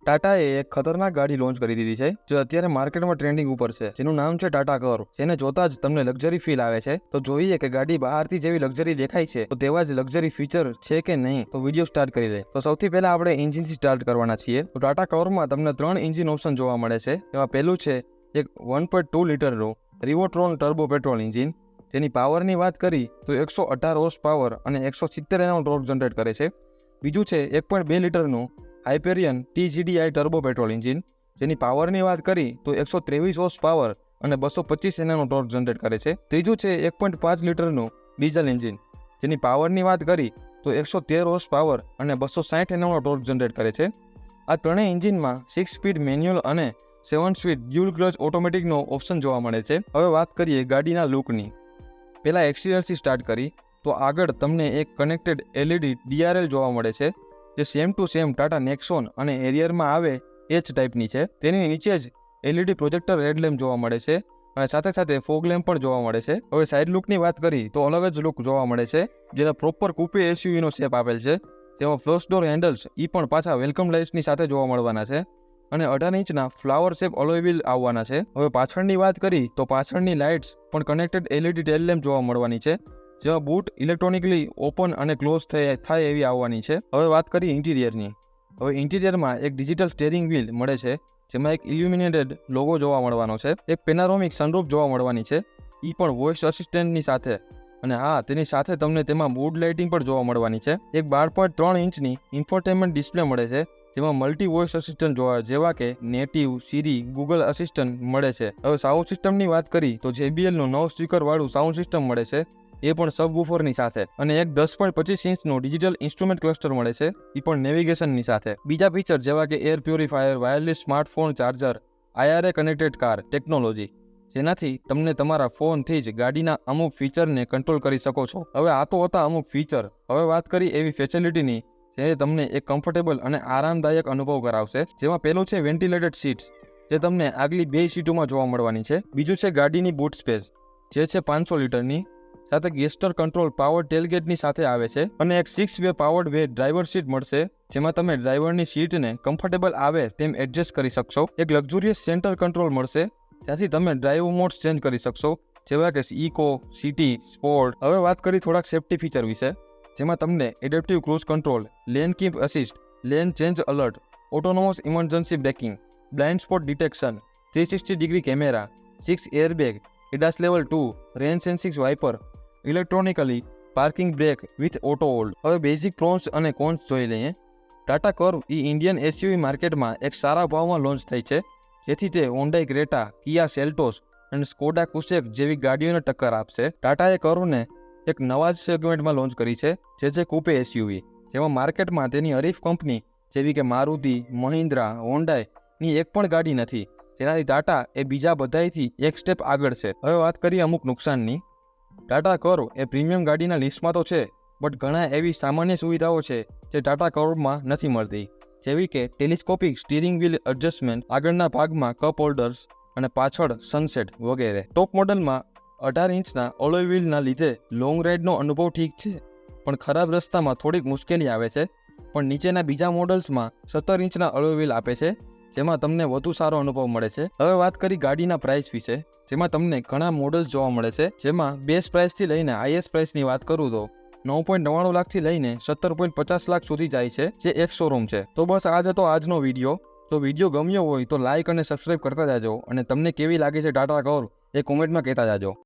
ટાટાએ એક ખતરનાક ગાડી લોન્ચ કરી દીધી છે જે અત્યારે માર્કેટમાં ટ્રેન્ડિંગ ઉપર છે, જેનું નામ છે ટાટા કર્વ। જેને જોતા જ તમને લક્ઝરી ફીલ આવે છે। તો જોઈએ કે ગાડી બહારથી જેવી લક્ઝરી દેખાય છે તો તેવા જ લક્ઝરી ફીચર છે કે નહીં। તો વિડીયો સ્ટાર્ટ કરી લે। તો સૌથી પહેલા આપણે એન્જિનથી સ્ટાર્ટ કરવાના છીએ। તો ટાટા કર્વમાં તમને 3 એન્જિન ઓપ્શન જોવા મળે છે। એમાં પહેલું છે એક 1.2 લીટરનું રિવોટ્રોન ટર્બો પેટ્રોલ એન્જિન, જેની પાવરની વાત કરી તો 118 હોર્સ પાવર અને 170 Nm ટોર્ક જનરેટ કરે છે। બીજું છે 1.2 લીટરનું હાઇપેરિયન TGDI ટર્બો પેટ્રોલ એન્જિન, જેની પાવરની વાત કરી તો 123 હોર્સ પાવર અને 225 Nm ટોર્ક જનરેટ કરે છે। ત્રીજું છે 1.5 લીટરનું ડીઝલ એન્જિન, જેની પાવરની વાત કરી તો 113 હોર્સ પાવર અને 260 Nm ટોર્ક જનરેટ કરે છે। આ ત્રણેય એન્જિનમાં 6 સ્પીડ મેન્યુઅલ અને 7 સ્પીડ ડ્યુઅલ ક્લચ ઓટોમેટિકનો ઓપ્શન જોવા મળે છે। હવે વાત કરીએ ગાડીના લુકની। પહેલા એક્સટીરિયરથી સ્ટાર્ટ કરી તો આગળ તમને એક કનેક્ટેડ LED DRL જોવા મળે છે, જે same to same Tata Nexon અને એરિયરમાં આવે એ જ ટાઈપની છે। તેની નીચે જ LED પ્રોજેક્ટર હેડલેમ્પ જોવા મળે છે અને સાથે સાથે ફોગ લેમ્પ પણ જોવા મળે છે। હવે સાઇડ લુકની વાત કરી તો અલગ જ લુક જોવા મળે છે, જેના પ્રોપર કૂપે SUVનો શેપ આપેલ છે। તેમાં ફ્લશ ડોર હેન્ડલ્સ પણ પાછા વેલકમ લાઇટ્સની સાથે જોવા મળવાના છે અને 18 ઇંચના ફ્લાવર શેપ અલોય વ્હીલ આવવાના છે। હવે પાછળની વાત કરી તો પાછળની લાઇટ્સ પણ કનેક્ટેડ LED ટેલ લેમ્પ જોવા મળવાની છે, જેમાં બૂટ ઇલેક્ટ્રોનિકલી ઓપન અને ક્લોઝ થાય એવી આવવાની છે। હવે વાત કરીએ ઇન્ટિરિયરની। હવે ઇન્ટિરિયરમાં એક ડિજિટલ સ્ટીયરિંગ વ્હીલ મળે છે, જેમાં એક ઇલ્યુમિનેટેડ લોગો જોવા મળવાનો છે। એક પેનારોમિક સનરૂફ જોવા મળવાની છે, એ પણ વોઇસ અસિસ્ટન્ટની સાથે, અને હા, તેની સાથે તમને તેમાં મૂડ લાઇટિંગ પણ જોવા મળવાની છે। એક 12.3 ઇંચની ઇન્ફોટેનમેન્ટ ડિસ્પ્લે મળે છે, જેમાં મલ્ટી વોઇસ અસિસ્ટન્ટ જેવા કે નેટિવ, સિરી, ગૂગલ અસિસ્ટન્ટ મળે છે। હવે સાઉન્ડ સિસ્ટમની વાત કરી તો JBLનું 9 સ્પીકર વાળું સાઉન્ડ સિસ્ટમ મળે છે, એ પણ સબવૂફરની સાથે, અને એક 10.25 ઇંચનું ડિજિટલ ઇન્સ્ટ્રુમેન્ટ ક્લસ્ટર મળે છે, એ પણ નેવિગેશનની સાથે। બીજા ફીચર જેવા કે air purifier, wireless smartphone charger, IRA connected car technology, જેનાથી તમને તમારા ફોનથી જ ગાડીના અમુક ફીચરને કંટ્રોલ કરી શકો છો। હવે આ તો હતા અમુક ફીચર। હવે વાત કરી એવી ફેસિલિટીની જે તમને એક કમ્ફર્ટેબલ અને આરામદાયક અનુભવ કરાવશે, જેમાં પહેલું છે વેન્ટિલેટેડ સીટ્સ, જે તમને આગલી 2 સીટોમાં જોવા મળવાની છે। બીજું છે ગાડીની બૂટ સ્પેસ, જે છે 500 લીટરની, સાથે ગેસ્ટર કંટ્રોલ પાવર ટેલગેટની સાથે આવે છે, અને એક 6-વે પાવર્ડ વે ડ્રાઈવર સીટ મળશે, જેમાં તમે ડ્રાઈવરની સીટને કમ્ફર્ટેબલ આવે તેમ એડજસ્ટ કરી શકશો। એક લક્ઝુરિયસ સેન્ટર કંટ્રોલ મળશે, જ્યાંથી તમે ડ્રાઈવ મોડ્સ ચેન્જ કરી શકશો, જેવા કે ઇકો, સિટી, સ્પોર્ટ। હવે વાત કરી થોડાક સેફ્ટી ફીચર વિશે, જેમાં તમને adaptive cruise control, lane keep assist, lane change alert, autonomous emergency braking, blind spot detection, 360 degree camera, 6 airbag, ADAS level 2, rain sensing wiper, electronically parking brake with auto hold. હવે basic pros અને cons જોઈ લઈએ। Tata curve Indian SUV માર્કેટમાં એક સારા ભાવમાં launch થઈ છે, જેથી તે હોન્ડાઈ ક્રેટા, કિયા સેલ્ટોસ અને સ્કોડા કુશેક જેવી ગાડીઓને ટક્કર આપશે। ટાટાએ કર્વને એક નવા જ સેગમેન્ટમાં લોન્ચ કરી છે, જે છે કૂપે SUV, જેમાં માર્કેટમાં તેની હરીફ કંપની જેવી કે મારુતિ, મહિન્દ્રા, હોન્ડાઈની એક પણ ગાડી નથી, જેનાથી ટાટા એ બીજા બધાથી એક સ્ટેપ આગળ છે। હવે વાત કરીએ અમુક નુકસાનની। ટાટા કર્વ એ પ્રીમિયમ ગાડીના લિસ્ટમાં તો છે, બટ ઘણા એવી સામાન્ય સુવિધાઓ છે જે ટાટા કર્વમાં નથી મળતી, જેવી કે ટેલિસ્કોપિક સ્ટીરિંગ વ્હીલ એડજસ્ટમેન્ટ, આગળના ભાગમાં કપ હોલ્ડર્સ અને પાછળ સનસેટ વગેરે। ટોપ મોડલમાં 18 ઇંચના અલોય વ્હીલના લીધે લોંગ રાઇડનો અનુભવ ઠીક છે, પણ ખરાબ રસ્તામાં થોડીક મુશ્કેલી આવે છે। પણ નીચેના બીજા મોડલ્સમાં 17 ઇંચના અલોય વ્હીલ આપે છે, જેમાં તમને વધુ સારો અનુભવ મળે છે। હવે વાત કરી ગાડીના પ્રાઇસ વિશે, જેમાં તમને ઘણા મોડલ્સ જોવા મળે છે, જેમાં બેઝ પ્રાઇસથી લઈને હાઈએસ્ટ પ્રાઇસની વાત કરું તો 9.99 લાખથી લઈને 17.50 લાખ સુધી જાય છે, જે એક શોરૂમ છે। તો બસ આ જ હતો આજનો વિડીયો। જો વિડીયો ગમ્યો હોય તો લાઇક અને સબસ્ક્રાઇબ કરતા જાજો, અને તમને કેવી લાગે છે ટાટા કર્વ એ કોમેન્ટમાં કહેતા જાજો।